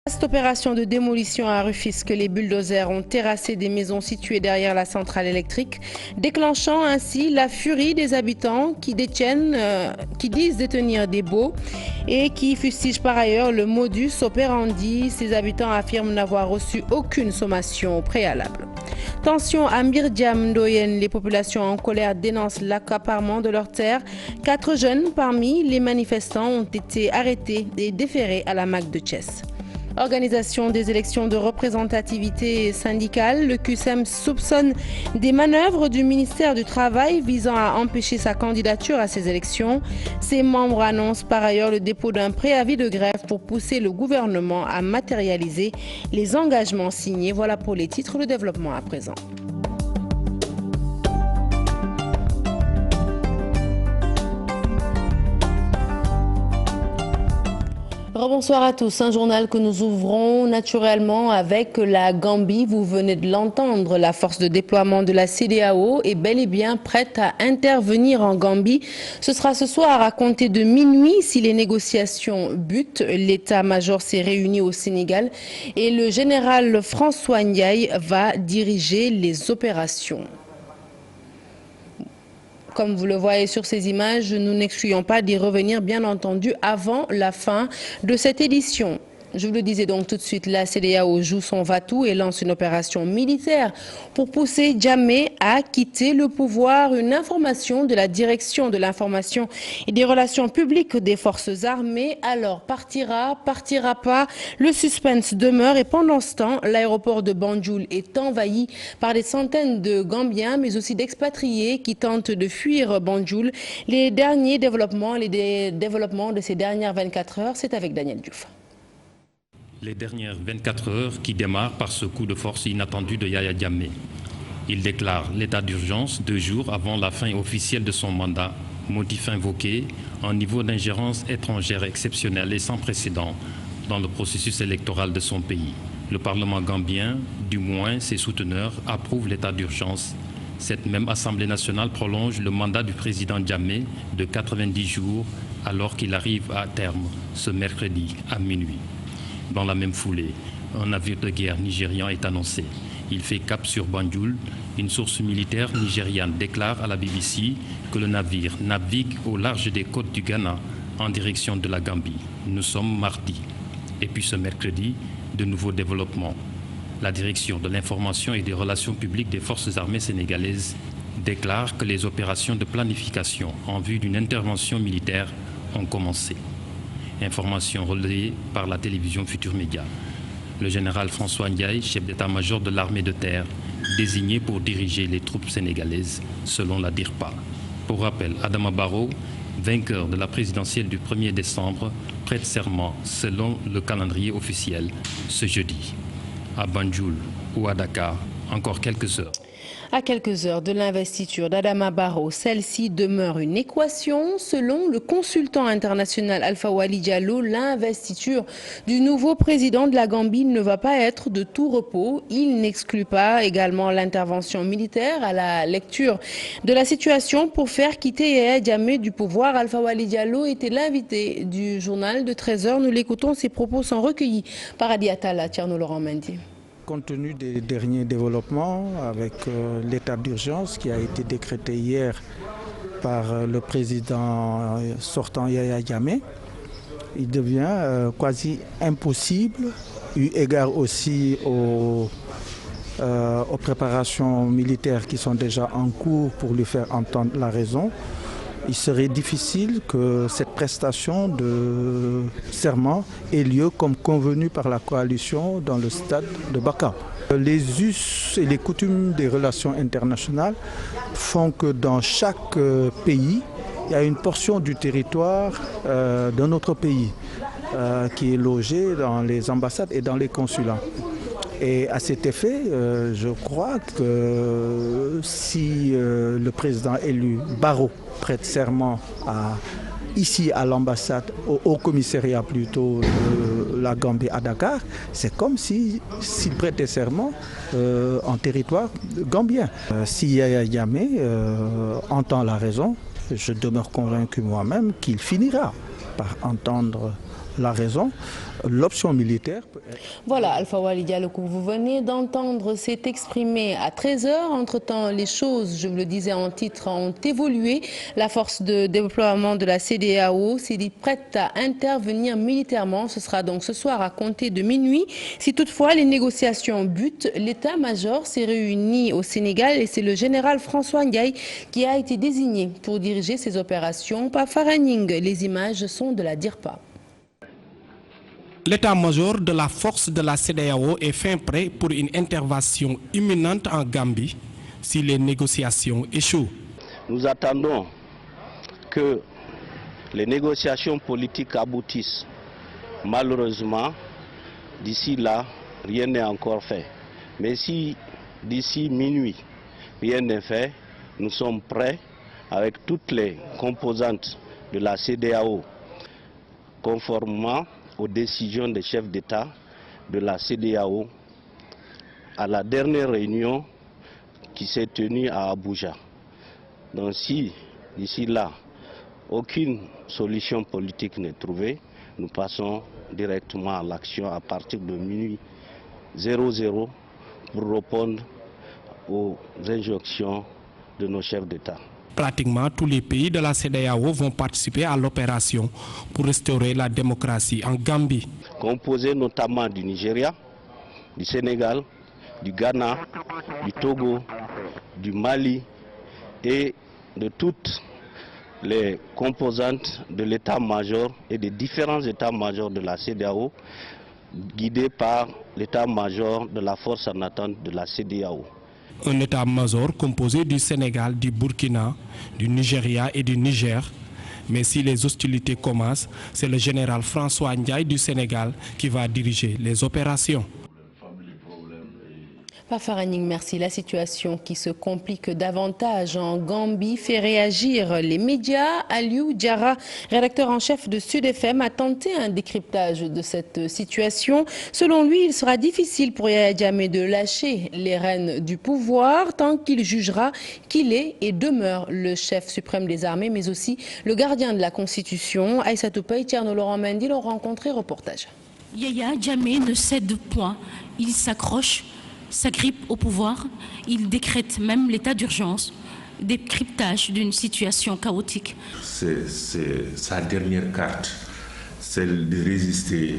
Cette opération de démolition à Rufisque, les bulldozers ont terrassé des maisons situées derrière la centrale électrique, déclenchant ainsi la furie des habitants qui disent détenir des baux et qui fustigent par ailleurs le modus operandi. Ces habitants affirment n'avoir reçu aucune sommation préalable. Tension à Myriam Ndoyen, les populations en colère dénoncent l'accaparement de leurs terres. 4 jeunes parmi les manifestants ont été arrêtés et déférés à la MAC de Thiès. Organisation des élections de représentativité syndicale, le QSEM soupçonne des manœuvres du ministère du Travail visant à empêcher sa candidature à ces élections. Ses membres annoncent par ailleurs le dépôt d'un préavis de grève pour pousser le gouvernement à matérialiser les engagements signés. Voilà pour les titres, le développement à présent. Bonsoir à tous. Un journal que nous ouvrons naturellement avec la Gambie. Vous venez de l'entendre, la force de déploiement de la CEDEAO est bel et bien prête à intervenir en Gambie. Ce sera ce soir à compter de minuit si les négociations butent. L'état-major s'est réuni au Sénégal et le général François Ndiaye va diriger les opérations. Comme vous le voyez sur ces images, nous n'excluons pas d'y revenir, bien entendu, avant la fin de cette édition. Je vous le disais donc tout de suite, la CEDEAO joue son va-tout et lance une opération militaire pour pousser Jammeh à quitter le pouvoir. Une information de la direction de l'information et des relations publiques des forces armées. Alors, partira pas, le suspense demeure et pendant ce temps, l'aéroport de Banjul est envahi par des centaines de Gambiens, mais aussi d'expatriés qui tentent de fuir Banjul. Les derniers développements, les développements de ces dernières 24 heures, c'est avec Daniel Diouf. Les dernières 24 heures qui démarrent par ce coup de force inattendu de Yahya Jammeh. Il déclare l'état d'urgence 2 jours avant la fin officielle de son mandat, motif invoqué, un niveau d'ingérence étrangère exceptionnel et sans précédent dans le processus électoral de son pays. Le Parlement gambien, du moins ses souteneurs, approuve l'état d'urgence. Cette même Assemblée nationale prolonge le mandat du président Jammeh de 90 jours alors qu'il arrive à terme ce mercredi à minuit. Dans la même foulée, un navire de guerre nigérian est annoncé. Il fait cap sur Banjul. Une source militaire nigériane déclare à la BBC que le navire navigue au large des côtes du Ghana en direction de la Gambie. Nous sommes mardi. Et puis ce mercredi, de nouveaux développements. La direction de l'information et des relations publiques des forces armées sénégalaises déclare que les opérations de planification en vue d'une intervention militaire ont commencé. Information relayée par la télévision Futur Média. Le général François Ndiaye, chef d'état-major de l'armée de terre, désigné pour diriger les troupes sénégalaises, selon la DIRPA. Pour rappel, Adama Barrow, vainqueur de la présidentielle du 1er décembre, prête serment, selon le calendrier officiel, ce jeudi. À Banjul ou à Dakar, encore quelques heures. À quelques heures de l'investiture d'Adama Barrow, celle-ci demeure une équation. Selon le consultant international Alpha Wali Diallo, l'investiture du nouveau président de la Gambie ne va pas être de tout repos. Il n'exclut pas également l'intervention militaire à la lecture de la situation pour faire quitter Yahya Jammeh du pouvoir. Alpha Wali Diallo était l'invité du journal de 13h. Nous l'écoutons, ses propos sont recueillis par Adi Atala, Tierno Laurent Mendy. Compte tenu des derniers développements avec l'état d'urgence qui a été décrété hier par le président sortant Yahya Jammeh, il devient quasi impossible, eu égard aussi aux préparations militaires qui sont déjà en cours pour lui faire entendre la raison. Il serait difficile que cette prestation de serment ait lieu comme convenu par la coalition dans le stade de Baka. Les us et les coutumes des relations internationales font que dans chaque pays, il y a une portion du territoire d'un autre pays qui est logée dans les ambassades et dans les consulats. Et à cet effet, je crois que si le président élu Barrow prête serment ici à l'ambassade, au commissariat plutôt de la Gambie à Dakar, c'est comme s'il prêtait serment en territoire gambien. Si Yahya Jammeh entend la raison, je demeure convaincu moi-même qu'il finira par entendre la raison. L'option militaire peut être... Voilà, Alpha Wali Diallo, que vous venez d'entendre, s'est exprimé à 13h. Entre-temps, les choses, je vous le disais en titre, ont évolué. La force de déploiement de la CEDEAO s'est dit prête à intervenir militairement. Ce sera donc ce soir à compter de minuit. Si toutefois les négociations butent, l'état-major s'est réuni au Sénégal et c'est le général François Ndiaye qui a été désigné pour diriger ces opérations. Par Faraning, les images sont de la DIRPA. L'état-major de la force de la CEDEAO est fin prêt pour une intervention imminente en Gambie si les négociations échouent. Nous attendons que les négociations politiques aboutissent. Malheureusement, d'ici là, rien n'est encore fait. Mais si d'ici minuit, rien n'est fait, nous sommes prêts avec toutes les composantes de la CEDEAO, conformément aux décisions des chefs d'État de la CEDEAO à la dernière réunion qui s'est tenue à Abuja. Donc si d'ici là, aucune solution politique n'est trouvée, nous passons directement à l'action à partir de minuit 00 pour répondre aux injonctions de nos chefs d'État. Pratiquement tous les pays de la CEDEAO vont participer à l'opération pour restaurer la démocratie en Gambie. Composé notamment du Nigeria, du Sénégal, du Ghana, du Togo, du Mali et de toutes les composantes de l'état-major et des différents états-majors de la CEDEAO, guidés par l'état-major de la force en attente de la CEDEAO. Un état-major composé du Sénégal, du Burkina, du Nigeria et du Niger. Mais si les hostilités commencent, c'est le général François Ndiaye du Sénégal qui va diriger les opérations. Faraning, merci. La situation qui se complique davantage en Gambie fait réagir les médias. Aliou Diarra, rédacteur en chef de Sud FM, a tenté un décryptage de cette situation. Selon lui, il sera difficile pour Yaya Jammeh de lâcher les rênes du pouvoir tant qu'il jugera qu'il est et demeure le chef suprême des armées, mais aussi le gardien de la Constitution. Aïssatou Paye, Tierno Laurent Mendy l'ont rencontré. Reportage. Yaya Jammeh ne cède point. Il s'accroche, s'agrippe au pouvoir, il décrète même l'état d'urgence, décryptage d'une situation chaotique. C'est sa dernière carte, celle de résister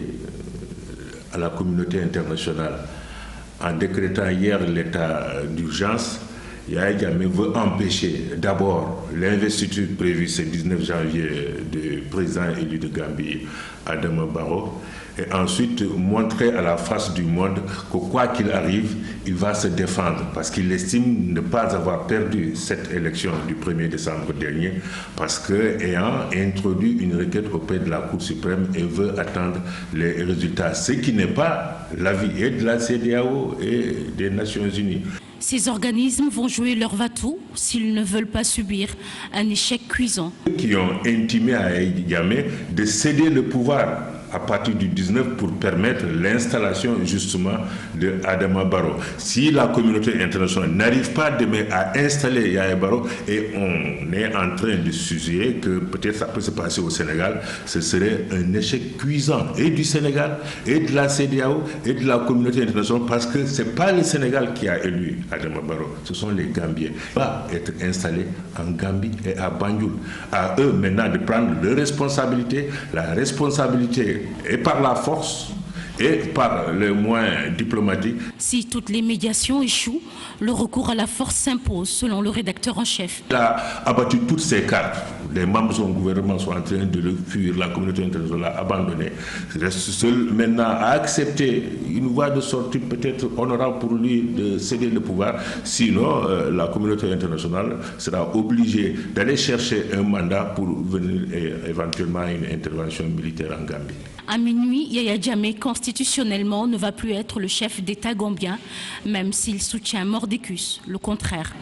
à la communauté internationale. En décrétant hier l'état d'urgence, Yaya Jammeh veut empêcher d'abord l'investiture prévue ce 19 janvier du président élu de Gambie, Adama Barrow, et ensuite montrer à la face du monde que quoi qu'il arrive, il va se défendre parce qu'il estime ne pas avoir perdu cette élection du 1er décembre dernier parce qu'ayant introduit une requête auprès de la Cour suprême et veut attendre les résultats, ce qui n'est pas l'avis et de la CEDEAO et des Nations Unies. Ces organismes vont jouer leur va-tout s'ils ne veulent pas subir un échec cuisant. Qui ont intimé à Yaya Jammeh de céder le pouvoir à partir du 19 pour permettre l'installation justement de Adama Barrow. Si la communauté internationale n'arrive pas demain à installer Yaya Barrow, et on est en train de suggérer que peut-être ça peut se passer au Sénégal, ce serait un échec cuisant et du Sénégal, et de la CEDEAO, et de la communauté internationale, parce que ce n'est pas le Sénégal qui a élu Adama Barrow, ce sont les Gambiens. Il va être installé en Gambie et à Banjul. À eux maintenant de prendre leurs responsabilités, la responsabilité et par la force et par les moyens diplomatiques. Si toutes les médiations échouent, le recours à la force s'impose, selon le rédacteur en chef. Il a abattu toutes ses cartes. Les membres de son gouvernement sont en train de le fuir, la communauté internationale l'a abandonné. Il reste seul maintenant à accepter une voie de sortie peut-être honorable pour lui de céder le pouvoir. Sinon, la communauté internationale sera obligée d'aller chercher un mandat pour venir éventuellement à une intervention militaire en Gambie. À minuit, Yaya Jammeh constitutionnellement ne va plus être le chef d'État gambien, même s'il soutient Mordicus, le contraire.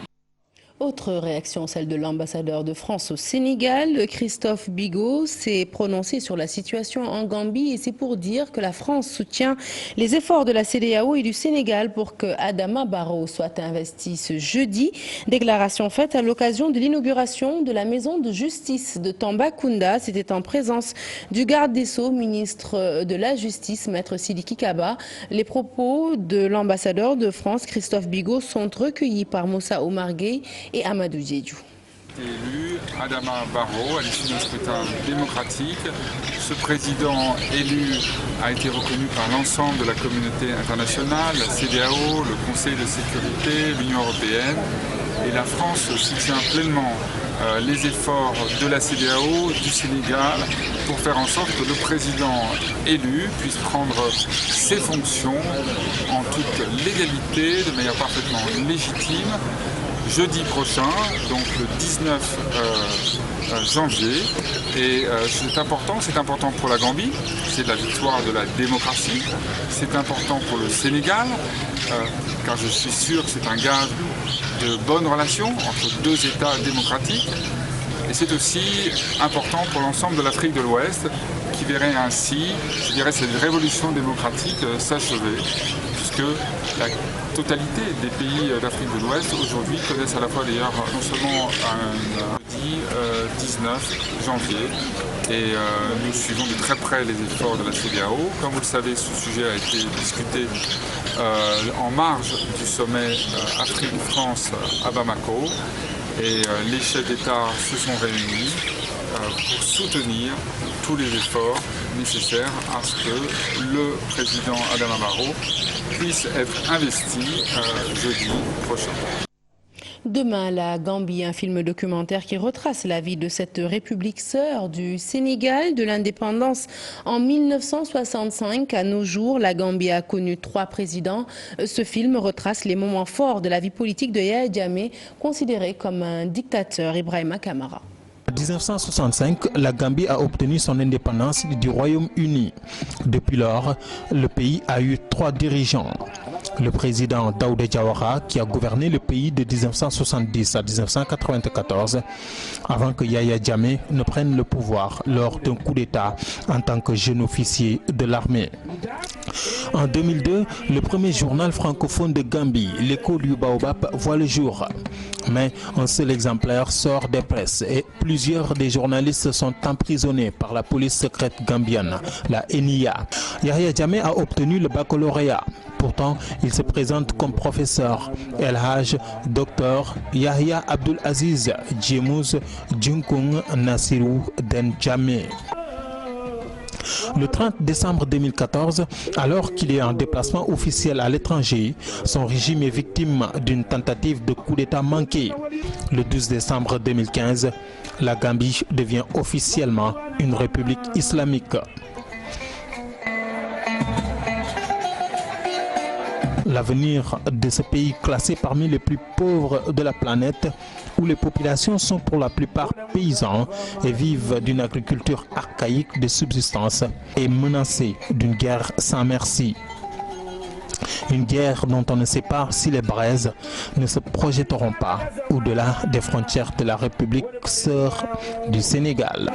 Autre réaction, celle de l'ambassadeur de France au Sénégal. Christophe Bigot s'est prononcé sur la situation en Gambie et c'est pour dire que la France soutient les efforts de la CEDEAO et du Sénégal pour que Adama Barrow soit investi ce jeudi. Déclaration faite à l'occasion de l'inauguration de la maison de justice de Tambacounda. C'était en présence du garde des Sceaux, ministre de la Justice, maître Sidiki Kaba. Les propos de l'ambassadeur de France, Christophe Bigot, sont recueillis par Moussa Oumar Gueye et Amadou Diédhiou. Élu Adama Barrow à l'issue d'un scrutin démocratique. Ce président élu a été reconnu par l'ensemble de la communauté internationale, la CEDEAO, le Conseil de sécurité, l'Union européenne. Et la France soutient pleinement les efforts de la CEDEAO, du Sénégal, pour faire en sorte que le président élu puisse prendre ses fonctions en toute légalité, de manière parfaitement légitime, jeudi prochain, donc le 19 janvier. Et c'est important pour la Gambie, c'est la victoire de la démocratie, c'est important pour le Sénégal, car je suis sûr que c'est un gage de bonnes relations entre deux États démocratiques. Et c'est aussi important pour l'ensemble de l'Afrique de l'Ouest, qui verrait ainsi, je dirais, cette révolution démocratique s'achever, puisque la totalité des pays d'Afrique de l'Ouest aujourd'hui connaissent à la fois d'ailleurs non seulement un jeudi 19 janvier et nous suivons de très près les efforts de la CEDEAO. Comme vous le savez, ce sujet a été discuté en marge du sommet Afrique-France à Bamako et les chefs d'État se sont réunis pour soutenir tous les efforts nécessaires à ce que le président Adama Barrow puisse être investi jeudi prochain. Demain, la Gambie, un film documentaire qui retrace la vie de cette république sœur du Sénégal. De l'indépendance en 1965 à nos jours, la Gambie a connu 3 présidents. Ce film retrace les moments forts de la vie politique de Yaya Jammeh, considéré comme un dictateur. Ibrahima Kamara. En 1965, la Gambie a obtenu son indépendance du Royaume-Uni. Depuis lors, le pays a eu 3 dirigeants. Le président Daouda Jawara, qui a gouverné le pays de 1970 à 1994, avant que Yaya Jammeh ne prenne le pouvoir lors d'un coup d'État en tant que jeune officier de l'armée. En 2002, le premier journal francophone de Gambie, l'Écho du Baobab, voit le jour. Mais un seul exemplaire sort des presses et plusieurs des journalistes sont emprisonnés par la police secrète gambienne, la NIA. Yaya Jammeh a obtenu le baccalauréat. Pourtant, il se présente comme professeur. El Haj, docteur Yahya Abdul Aziz Djemouz Djunkung Nassirou Den Jammeh. Le 30 décembre 2014, alors qu'il est en déplacement officiel à l'étranger, son régime est victime d'une tentative de coup d'État manqué. Le 12 décembre 2015, la Gambie devient officiellement une république islamique. L'avenir de ce pays classé parmi les plus pauvres de la planète, où les populations sont pour la plupart paysans et vivent d'une agriculture archaïque de subsistance, est menacé d'une guerre sans merci. Une guerre dont on ne sait pas si les braises ne se projetteront pas au-delà des frontières de la République sœur du Sénégal.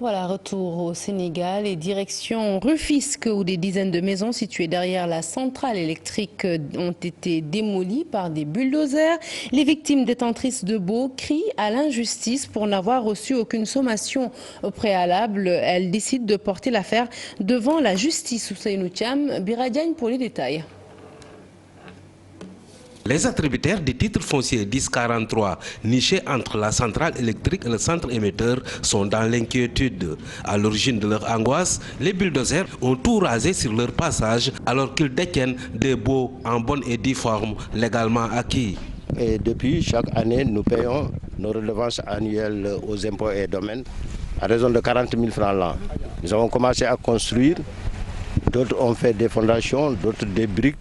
Voilà, retour au Sénégal et direction Rufisque où des dizaines de maisons situées derrière la centrale électrique ont été démolies par des bulldozers. Les victimes détentrices de baux crient à l'injustice pour n'avoir reçu aucune sommation au préalable. Elles décident de porter l'affaire devant la justice. Ousseynou Thiam, Biradiagne pour les détails. Les attributaires des titres fonciers 1043 nichés entre la centrale électrique et le centre émetteur sont dans l'inquiétude. À l'origine de leur angoisse, les bulldozers ont tout rasé sur leur passage alors qu'ils détiennent des baux en bonne et due forme légalement acquis. Et depuis, chaque année, nous payons nos redevances annuelles aux impôts et domaines à raison de 40 000 francs l'an. Nous avons commencé à construire, d'autres ont fait des fondations, d'autres des briques.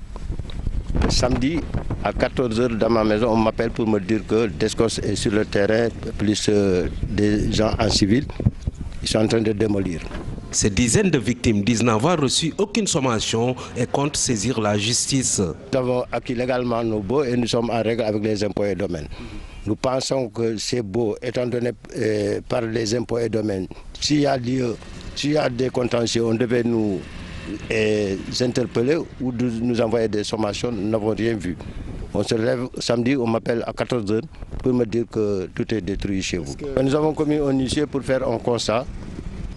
Samedi, à 14 h dans ma maison, on m'appelle pour me dire que Descos est sur le terrain, plus des gens en civil. Ils sont en train de démolir. Ces dizaines de victimes disent n'avoir reçu aucune sommation et comptent saisir la justice. Nous avons acquis légalement nos baux et nous sommes en règle avec les impôts et domaines. Nous pensons que ces baux, étant donnés par les impôts et domaines, s'il y a des contentieux, on devait nous interpeller ou nous envoyer des sommations. Nous n'avons rien vu. On se lève samedi, on m'appelle à 14 h pour me dire que tout est détruit chez vous. Nous avons commis un huissier pour faire un constat.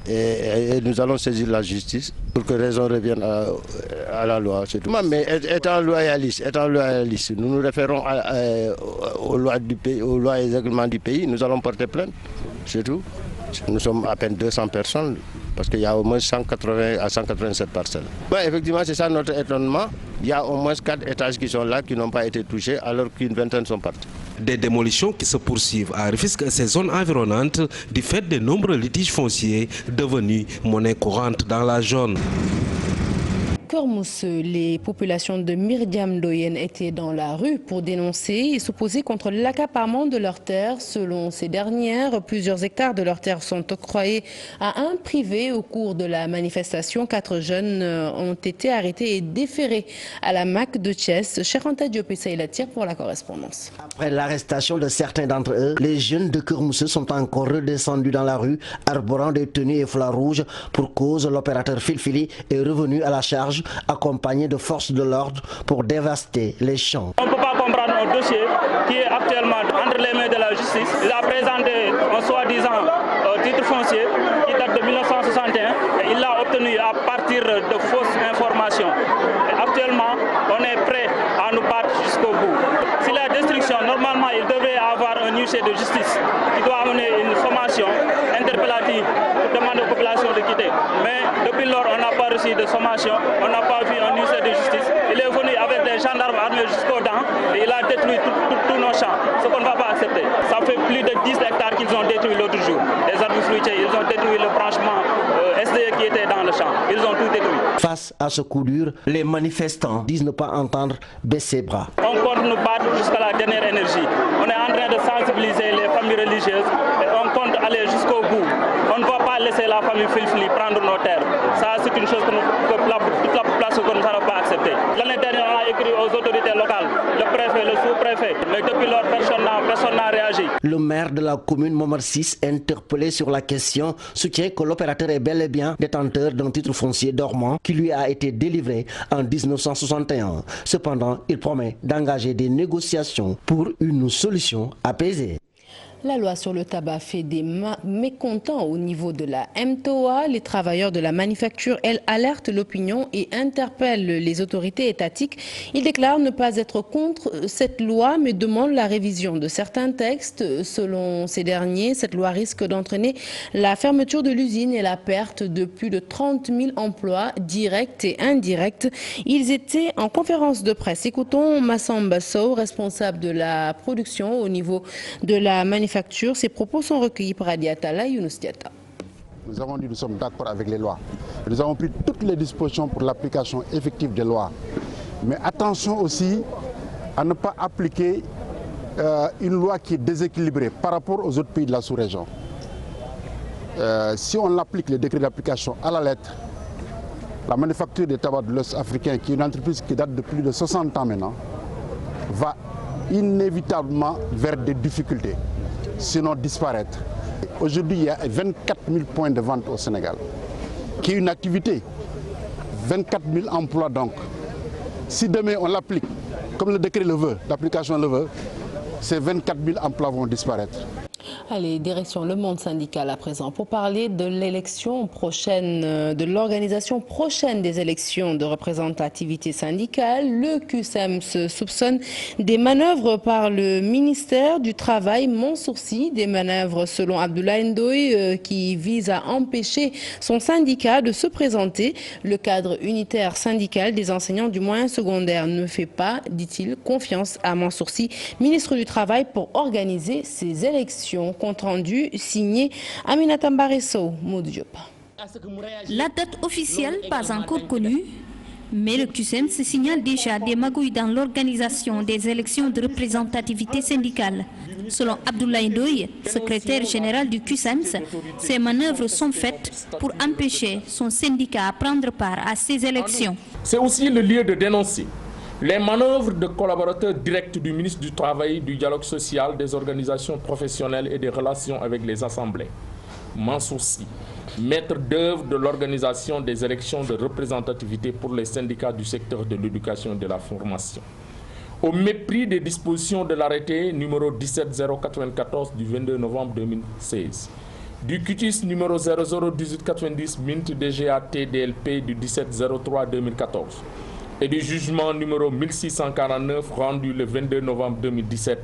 Et nous allons saisir la justice pour que raison revienne à la loi. Mais étant loyaliste, nous nous référons aux lois du pays, aux lois et règlements du pays. Nous allons porter plainte, c'est tout. Nous sommes à peine 200 personnes parce qu'il y a au moins 180 à 187 parcelles. Ouais, effectivement, c'est ça notre étonnement. Il y a au moins 4 étages qui sont là, qui n'ont pas été touchés, alors qu'une vingtaine sont partis. Des démolitions qui se poursuivent à Rufisque et ses zones environnantes du fait de nombreux litiges fonciers devenus monnaie courante dans la zone. Kermousseux, les populations de Myriam Ndoyen étaient dans la rue pour dénoncer et s'opposer contre l'accaparement de leurs terres. Selon ces dernières, plusieurs hectares de leurs terres sont octroyés à un privé. Au cours de la manifestation, 4 jeunes ont été arrêtés et déférés à la MAC de Thiès. Cheranta Diop et la tire pour la correspondance. Après l'arrestation de certains d'entre eux, les jeunes de Kermousseux sont encore redescendus dans la rue, arborant des tenues et foulards rouges. Pour cause, l'opérateur Filfili est revenu à la charge, accompagné de forces de l'ordre pour dévaster les champs. On ne peut pas comprendre un dossier qui est actuellement entre les mains de la justice. Il a présenté un soi-disant titre foncier qui date de 1961 et il l'a obtenu à partir de fausses informations. Et actuellement, on est prêt à nous battre jusqu'au bout. Si la destruction, normalement, il devrait avoir un huissier de justice qui doit amener une sommation interpellative pour demander aux populations de quitter. Mais depuis lors, on n'a pas reçu de sommation, on n'a pas vu un huissier de justice. Il est venu avec des gendarmes armés jusqu'aux dents et il a détruit tous nos champs, ce qu'on ne va pas accepter. Ça fait plus de 10 hectares qu'ils ont détruit l'autre jour. Les arbres fruitiers, ils ont détruit le branchement SDE qui était dans le champ. Ils ont tout détruit. Face à ce coup dur, les manifestants disent ne pas entendre baisser bras. On compte nous battre jusqu'à la dernière énergie. On est en train de sensibiliser les familles religieuses et on compte aller jusqu'au bout. On ne va pas laisser la famille Filfili prendre nos terres. Ça, c'est une chose que toute la population ne va pas accepter. L'année dernière, on a écrit aux autorités locales, le préfet, le sous-préfet, mais depuis lors, personne n'a réagi. Le maire de la commune Momar 6, interpellé sur la question, soutient que l'opérateur est bel et bien détenteur d'un titre foncier dormant qui lui a été délivré en 1961. Cependant, il promet d'engager des négociations pour une solution apaisée. La loi sur le tabac fait des mécontents au niveau de la MTOA. Les travailleurs de la manufacture, elles, alertent l'opinion et interpellent les autorités étatiques. Ils déclarent ne pas être contre cette loi, mais demandent la révision de certains textes. Selon ces derniers, cette loi risque d'entraîner la fermeture de l'usine et la perte de plus de 30 000 emplois directs et indirects. Ils étaient en conférence de presse. Écoutons Massamba Sow, responsable de la production au niveau de la manufacture. Ces propos sont recueillis par Adiatala Younous Diatta. Nous avons dit que nous sommes d'accord avec les lois. Nous avons pris toutes les dispositions pour l'application effective des lois. Mais attention aussi à ne pas appliquer une loi qui est déséquilibrée par rapport aux autres pays de la sous-région. Si on applique les décrets d'application à la lettre, la manufacture des tabacs de l'Ouest africain, qui est une entreprise qui date de plus de 60 ans maintenant, va inévitablement vers des difficultés, sinon disparaître. Aujourd'hui, il y a 24 000 points de vente au Sénégal, qui est une activité, 24 000 emplois donc. Si demain on l'applique, comme le décret le veut, l'application le veut, ces 24 000 emplois vont disparaître. Allez, direction le monde syndical à présent pour parler de l'élection prochaine, de l'organisation prochaine des élections de représentativité syndicale. Le QSEM se soupçonne des manœuvres par le ministère du Travail Mansourci, des manœuvres selon Abdoulaye Ndoye qui visent à empêcher son syndicat de se présenter. Le cadre unitaire syndical des enseignants du moyen secondaire ne fait pas, dit-il, confiance à Mansourci, ministre du Travail, pour organiser ces élections. Compte rendu signé Aminata Mbaresso, Maud Diop. La date officielle pas encore connue, Mais le CUSEMS signale déjà des magouilles dans l'organisation des élections de représentativité syndicale. Selon Abdoulaye Ndoye, secrétaire général du CUSEMS, ces manœuvres sont faites pour empêcher son syndicat à prendre part à ces élections. C'est aussi le lieu de dénoncer les manœuvres de collaborateurs directs du ministre du Travail, du Dialogue social, des organisations professionnelles et des relations avec les assemblées. Mansour Sy, maître d'œuvre de l'organisation des élections de représentativité pour les syndicats du secteur de l'éducation et de la formation. Au mépris des dispositions de l'arrêté numéro 17094 du 22 novembre 2016, du cutis numéro 001890 MINT DGA TDLP du 1703-2014 et du jugement numéro 1649 rendu le 22 novembre 2017,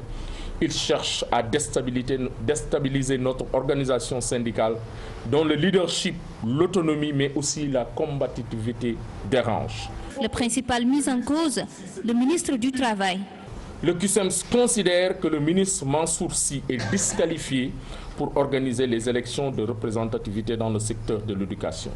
il cherche à déstabiliser notre organisation syndicale dont le leadership, l'autonomie mais aussi la combativité dérangent. Le principal mis en cause, le ministre du Travail. Le CUSEMS considère que le ministre Mansour Sy est disqualifié pour organiser les élections de représentativité dans le secteur de l'éducation.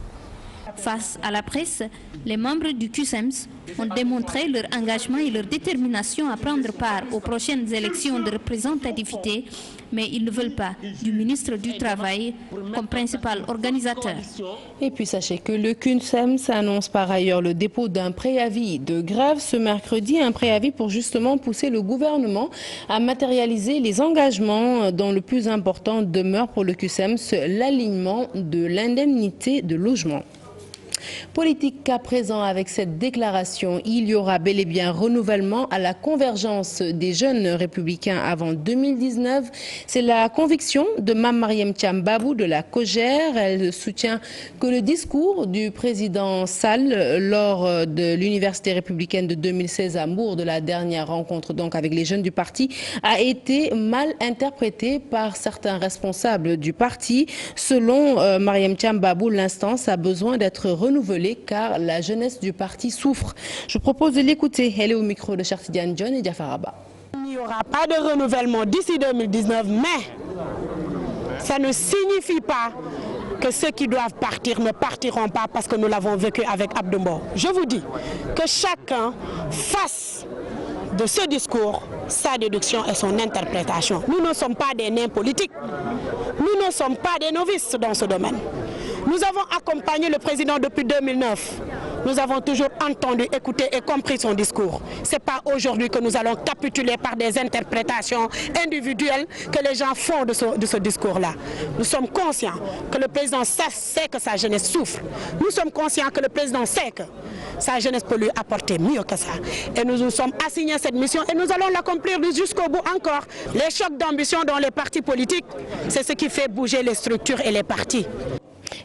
Face à la presse, les membres du CUSEMS ont démontré leur engagement et leur détermination à prendre part aux prochaines élections de représentativité, mais ils ne veulent pas du ministre du Travail comme principal organisateur. Et puis sachez que le CUSEMS annonce par ailleurs le dépôt d'un préavis de grève ce mercredi, un préavis pour justement pousser le gouvernement à matérialiser les engagements dont le plus important demeure pour le CUSEMS l'alignement de l'indemnité de logement. Politique qu'à présent, avec cette déclaration, il y aura bel et bien renouvellement à la convergence des jeunes républicains avant 2019. C'est la conviction de Mame Marième Thiam Babou de la COJER. Elle soutient que le discours du président Sall lors de l'université républicaine de 2016 à Mour, de la dernière rencontre donc avec les jeunes du parti, a été mal interprété par certains responsables du parti. Selon Marième Thiam Babou, l'instance a besoin d'être renouvelée car la jeunesse du parti souffre. Je propose de l'écouter. Elle est au micro de Cheikh Tidiane Dione et Diafar Abba. Il n'y aura pas de renouvellement d'ici 2019, mais ça ne signifie pas que ceux qui doivent partir ne partiront pas parce que nous l'avons vécu avec Abdou Mbow. Je vous dis que chacun fasse de ce discours sa déduction et son interprétation. Nous ne sommes pas des nains politiques. Nous ne sommes pas des novices dans ce domaine. Nous avons accompagné le président depuis 2009. Nous avons toujours entendu, écouté et compris son discours. Ce n'est pas aujourd'hui que nous allons capituler par des interprétations individuelles que les gens font de ce discours-là. Nous sommes conscients que le président sait que sa jeunesse souffre. Nous sommes conscients que le président sait que sa jeunesse peut lui apporter mieux que ça. Et nous nous sommes assignés cette mission et nous allons l'accomplir jusqu'au bout encore. Les chocs d'ambition dans les partis politiques, c'est ce qui fait bouger les structures et les partis.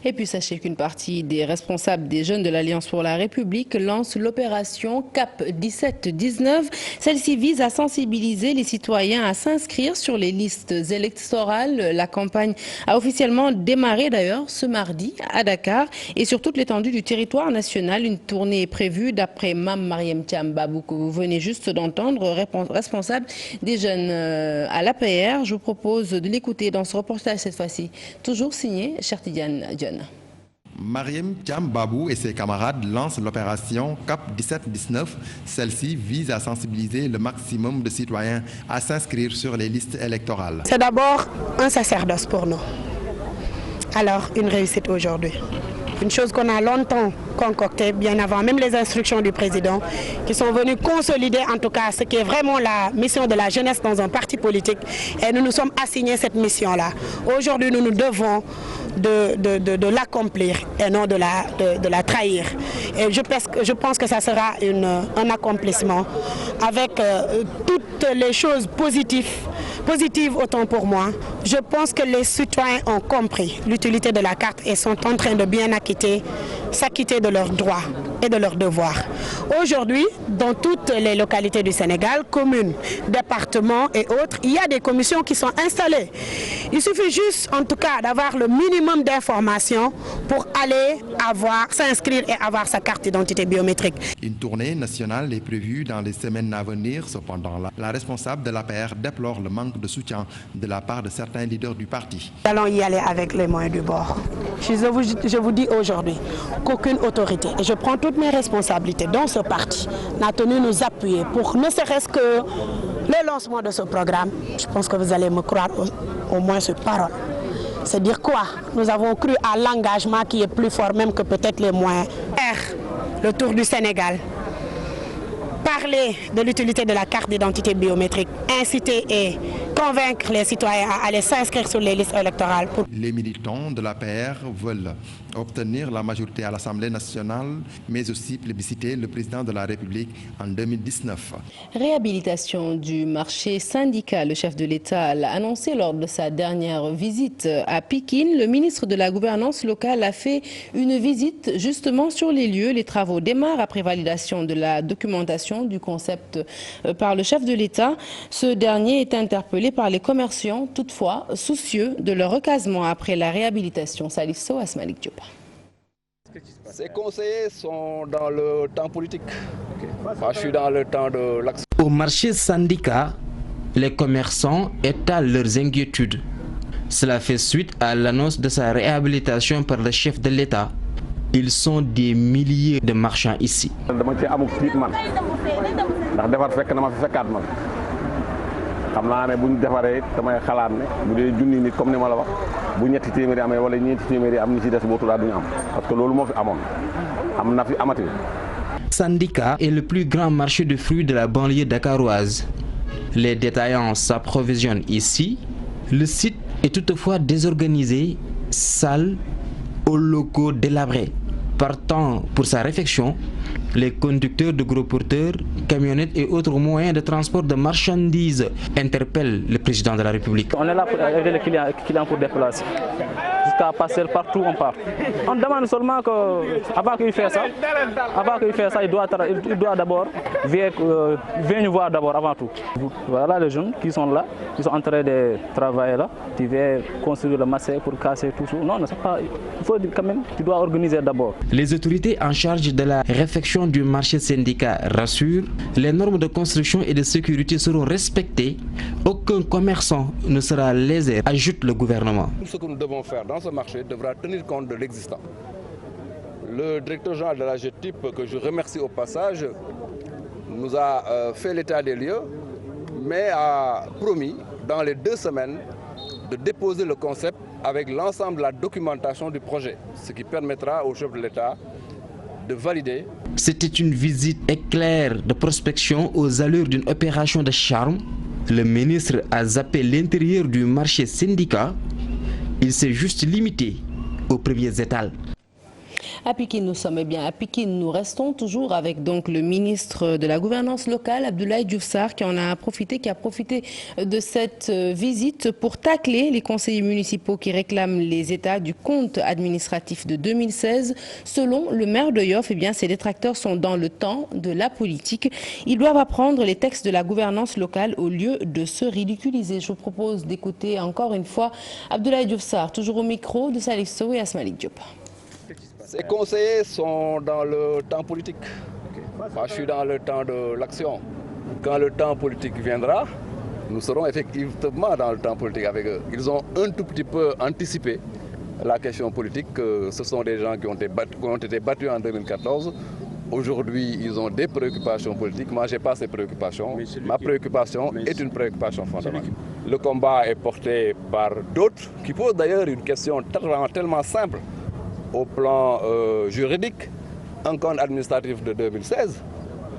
Et puis sachez qu'une partie des responsables des jeunes de l'Alliance pour la République lance l'opération CAP 17-19. Celle-ci vise à sensibiliser les citoyens à s'inscrire sur les listes électorales. La campagne a officiellement démarré d'ailleurs ce mardi à Dakar et sur toute l'étendue du territoire national. Une tournée est prévue d'après Mame Marième Thiam Babou que vous venez juste d'entendre, responsable des jeunes à l'APR. Je vous propose de l'écouter dans ce reportage cette fois-ci, toujours signé Cheikh Tidiane Dione. Marième Thiam Babou et ses camarades lancent l'opération CAP 17-19. Celle-ci vise à sensibiliser le maximum de citoyens à s'inscrire sur les listes électorales. C'est d'abord un sacerdoce pour nous. Alors, une réussite aujourd'hui. Une chose qu'on a longtemps concoctée, bien avant même les instructions du président, qui sont venues consolider en tout cas ce qui est vraiment la mission de la jeunesse dans un parti politique. Et nous nous sommes assignés cette mission-là. Aujourd'hui, nous nous devons de l'accomplir et non de la trahir. Et je pense que ça sera un accomplissement avec toutes les choses positives autant pour moi. Je pense que les citoyens ont compris l'utilité de la carte et sont en train de bien s'acquitter de leurs droits et de leurs devoirs. Aujourd'hui, dans toutes les localités du Sénégal, communes, départements et autres, il y a des commissions qui sont installées. Il suffit juste, en tout cas, d'avoir le minimum d'informations pour aller s'inscrire et avoir sa carte d'identité biométrique. Une tournée nationale est prévue dans les semaines à venir. Cependant, la responsable de l'APR déplore le manque de soutien de la part de certains leaders du parti. Nous allons y aller avec les moyens du bord. Je vous dis aujourd'hui qu'aucune autorité, et je prends toutes mes responsabilités dans ce parti, n'a tenu nous appuyer pour ne serait-ce que le lancement de ce programme, je pense que vous allez me croire au moins sur parole. C'est dire quoi? Nous avons cru à l'engagement qui est plus fort même que peut-être les moyens. Le tour du Sénégal. Parler de l'utilité de la carte d'identité biométrique, inciter et convaincre les citoyens à aller s'inscrire sur les listes électorales. Les militants de l'APR veulent obtenir la majorité à l'Assemblée nationale, mais aussi plébisciter le président de la République en 2019. Réhabilitation du marché syndical. Le chef de l'État l'a annoncé lors de sa dernière visite à Pékin. Le ministre de la Gouvernance locale a fait une visite justement sur les lieux. Les travaux démarrent après validation de la documentation du concept par le chef de l'État. Ce dernier est interpellé par les commerçants, toutefois soucieux de leur recasement après la réhabilitation. Salif Sow, Asmalik Diop. Ces conseillers sont dans le temps politique. Moi, je suis dans le temps de l'action. Au marché syndicat, les commerçants étalent leurs inquiétudes. Cela fait suite à l'annonce de sa réhabilitation par le chef de l'État. Ils sont des milliers de marchands ici. xam naa ne bu ñu defaree damay xalaat ne bu dee junni nit comme ni ma la wax bu ñetti téeméeri amee wala ñeenti téeméeri am ni ci des bootu daal duñu am parce que loolu moo fi amoon am na fi amati. Syndicat est le plus grand marché de fruits de la banlieue dakaroise. Les détaillants s'approvisionnent ici. Le site est toutefois désorganisé, sale, aux locaux délabrés. Partant pour sa réfection, les conducteurs de gros porteurs, camionnettes et autres moyens de transport de marchandises interpellent le président de la République. On est là pour aider les clients pour déplacer. Jusqu'à passer partout où on part. On demande seulement qu'avant qu'il fasse ça, il doit d'abord venir nous voir d'abord avant tout. Voilà les jeunes qui sont là, qui sont en train de travailler là, qui viennent construire le marché pour casser tout ça. Non, c'est pas. Il faut quand même, tu dois organiser d'abord. Les autorités en charge de la réfection du marché syndicat rassurent, les normes de construction et de sécurité seront respectées. Aucun commerçant ne sera lésé, ajoute le gouvernement. Tout ce que nous devons faire dans ce marché devra tenir compte de l'existant. Le directeur général de la GTIP, que je remercie au passage, nous a fait l'état des lieux, mais a promis dans les 2 semaines de déposer le concept avec l'ensemble de la documentation du projet, ce qui permettra au chef de l'État de valider. C'était une visite éclair de prospection aux allures d'une opération de charme. Le ministre a zappé l'intérieur du marché syndicat. Il s'est juste limité aux premiers étals. À Pékin, nous sommes bien. À Pékin, nous restons toujours avec donc le ministre de la Gouvernance locale, Abdoulaye Diouf Sarr, qui a profité de cette visite pour tacler les conseillers municipaux qui réclament les états du compte administratif de 2016. Selon le maire de Yoff, eh bien, ces détracteurs sont dans le temps de la politique. Ils doivent apprendre les textes de la gouvernance locale au lieu de se ridiculiser. Je vous propose d'écouter encore une fois Abdoulaye Diouf Sarr, toujours au micro de Salif Sow et Asmalik Diop. Ces conseillers sont dans le temps politique. Moi, je suis dans le temps de l'action. Quand le temps politique viendra, nous serons effectivement dans le temps politique avec eux. Ils ont un tout petit peu anticipé la question politique. Ce sont des gens qui ont été battus en 2014. Aujourd'hui, ils ont des préoccupations politiques. Moi, je n'ai pas ces préoccupations. Ma préoccupation est une préoccupation fondamentale. Le combat est porté par d'autres qui posent d'ailleurs une question tellement simple. Au plan juridique, un compte administratif de 2016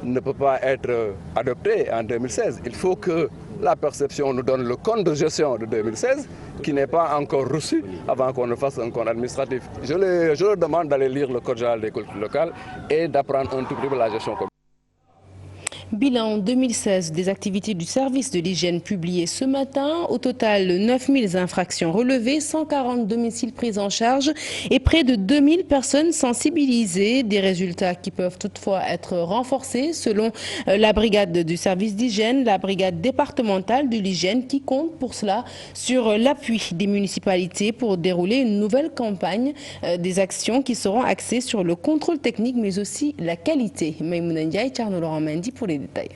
ne peut pas être adopté en 2016. Il faut que la perception nous donne le compte de gestion de 2016 qui n'est pas encore reçu avant qu'on ne fasse un compte administratif. Je leur demande d'aller lire le code général des collectivités locales et d'apprendre un tout petit peu la gestion commune. Bilan 2016 des activités du service de l'hygiène publié ce matin. Au total, 9000 infractions relevées, 140 domiciles pris en charge et près de 2000 personnes sensibilisées. Des résultats qui peuvent toutefois être renforcés selon la brigade du service d'hygiène, la brigade départementale de l'hygiène qui compte pour cela sur l'appui des municipalités pour dérouler une nouvelle campagne des actions qui seront axées sur le contrôle technique mais aussi la qualité. Maïmouna Ndiaye, Tcherno Laurent Mendy pour les détails.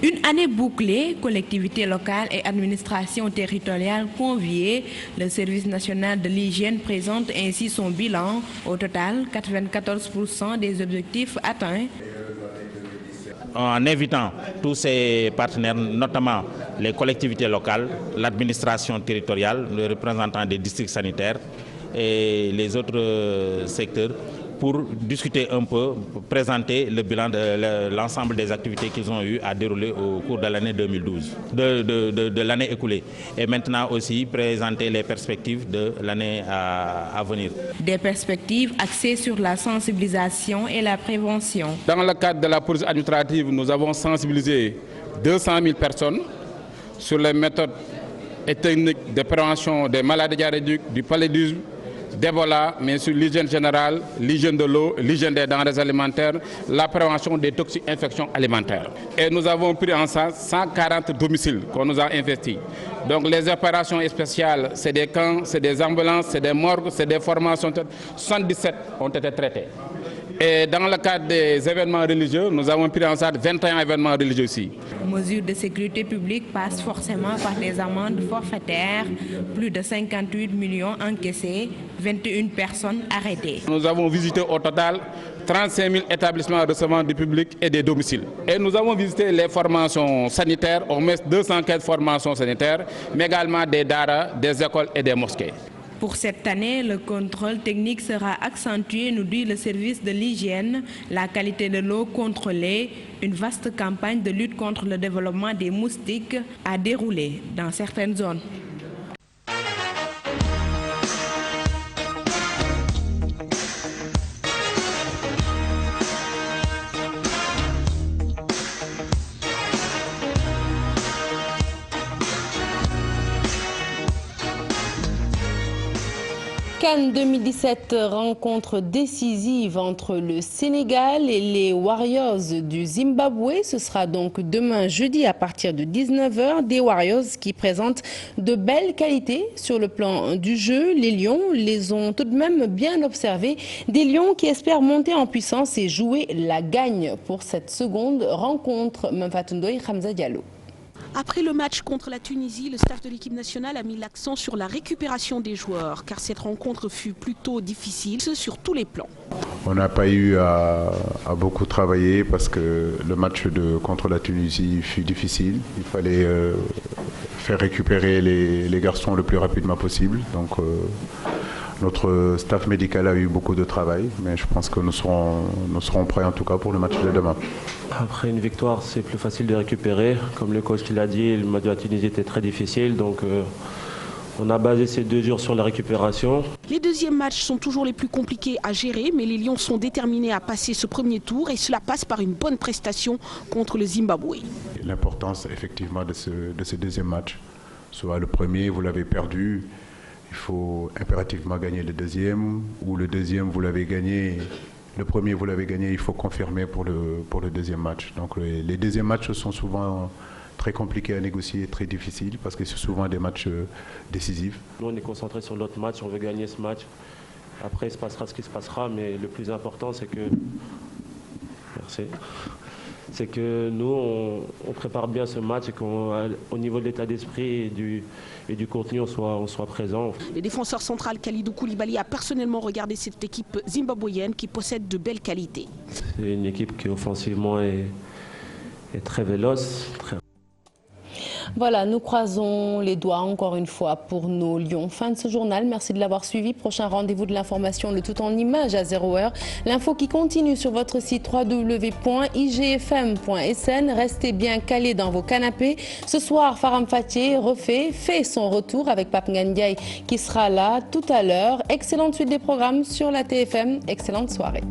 Une année bouclée, collectivités locales et administrations territoriales conviées, le service national de l'hygiène présente ainsi son bilan. Au total, 94% des objectifs atteints. En invitant tous ces partenaires, notamment les collectivités locales, l'administration territoriale, les représentants des districts sanitaires et les autres secteurs, pour discuter un peu, présenter le bilan de l'ensemble des activités qu'ils ont eu à dérouler au cours de l'année 2012, de l'année écoulée. Et maintenant aussi présenter les perspectives de l'année à venir. Des perspectives axées sur la sensibilisation et la prévention. Dans le cadre de la police administrative, nous avons sensibilisé 200 000 personnes sur les méthodes et techniques de prévention des maladies diarrhéiques, du paludisme, d'Ebola, mais sur l'hygiène générale, l'hygiène de l'eau, l'hygiène des denrées alimentaires, la prévention des toxi-infections alimentaires. Et nous avons pris en charge 140 domiciles qu'on nous a investis. Donc les opérations spéciales, c'est des camps, c'est des ambulances, c'est des morgues, c'est des formations. 77 ont été traités. Et dans le cadre des événements religieux, nous avons pris en charge 21 événements religieux aussi. Mesures de sécurité publique passent forcément par des amendes forfaitaires, plus de 58 millions encaissés, 21 personnes arrêtées. Nous avons visité au total 35 000 établissements recevant du public et des domiciles. Et nous avons visité les formations sanitaires, au moins 215 formations sanitaires, mais également des daras, des écoles et des mosquées. Pour cette année, le contrôle technique sera accentué, nous dit le service de l'hygiène, la qualité de l'eau contrôlée. Une vaste campagne de lutte contre le développement des moustiques a déroulé dans certaines zones. CAN 2017, rencontre décisive entre le Sénégal et les Warriors du Zimbabwe. Ce sera donc demain jeudi à partir de 19 h. Des Warriors qui présentent de belles qualités sur le plan du jeu. Les Lions les ont tout de même bien observés. Des Lions qui espèrent monter en puissance et jouer la gagne pour cette seconde rencontre. Mfatundoy Hamza Diallo. Après le match contre la Tunisie, le staff de l'équipe nationale a mis l'accent sur la récupération des joueurs, car cette rencontre fut plutôt difficile sur tous les plans. On n'a pas eu à beaucoup travailler parce que le match contre la Tunisie fut difficile. Il fallait faire récupérer les garçons le plus rapidement possible. Donc notre staff médical a eu beaucoup de travail, mais je pense que nous serons prêts en tout cas pour le match de demain. Après une victoire, c'est plus facile de récupérer. Comme le coach l'a dit, le match de la Tunisie était très difficile. Donc on a basé ces 2 jours sur la récupération. Les deuxièmes matchs sont toujours les plus compliqués à gérer, mais les Lions sont déterminés à passer ce premier tour et cela passe par une bonne prestation contre le Zimbabwe. L'importance effectivement de ce deuxième match, soit le premier, vous l'avez perdu, il faut impérativement gagner le deuxième, ou le deuxième, vous l'avez gagné. Le premier, vous l'avez gagné, il faut confirmer pour le deuxième match. Donc les deuxièmes matchs sont souvent très compliqués à négocier, très difficiles, parce que c'est souvent des matchs décisifs. Nous, on est concentré sur notre match, on veut gagner ce match. Après, il se passera ce qui se passera, mais le plus important, c'est que... Merci. C'est que nous, on prépare bien ce match et qu'au niveau de l'état d'esprit et du contenu, on soit présent. Le défenseur central Kalidou Koulibaly a personnellement regardé cette équipe zimbabwéenne qui possède de belles qualités. C'est une équipe qui offensivement est très véloce. Voilà, nous croisons les doigts encore une fois pour nos Lions. Fin de ce journal, merci de l'avoir suivi. Prochain rendez-vous de l'information, le tout en images à 0 h. L'info qui continue sur votre site www.igfm.sn. Restez bien calés dans vos canapés. Ce soir, Faram Fatih fait son retour avec Pape Ngandiaye qui sera là tout à l'heure. Excellente suite des programmes sur la TFM. Excellente soirée.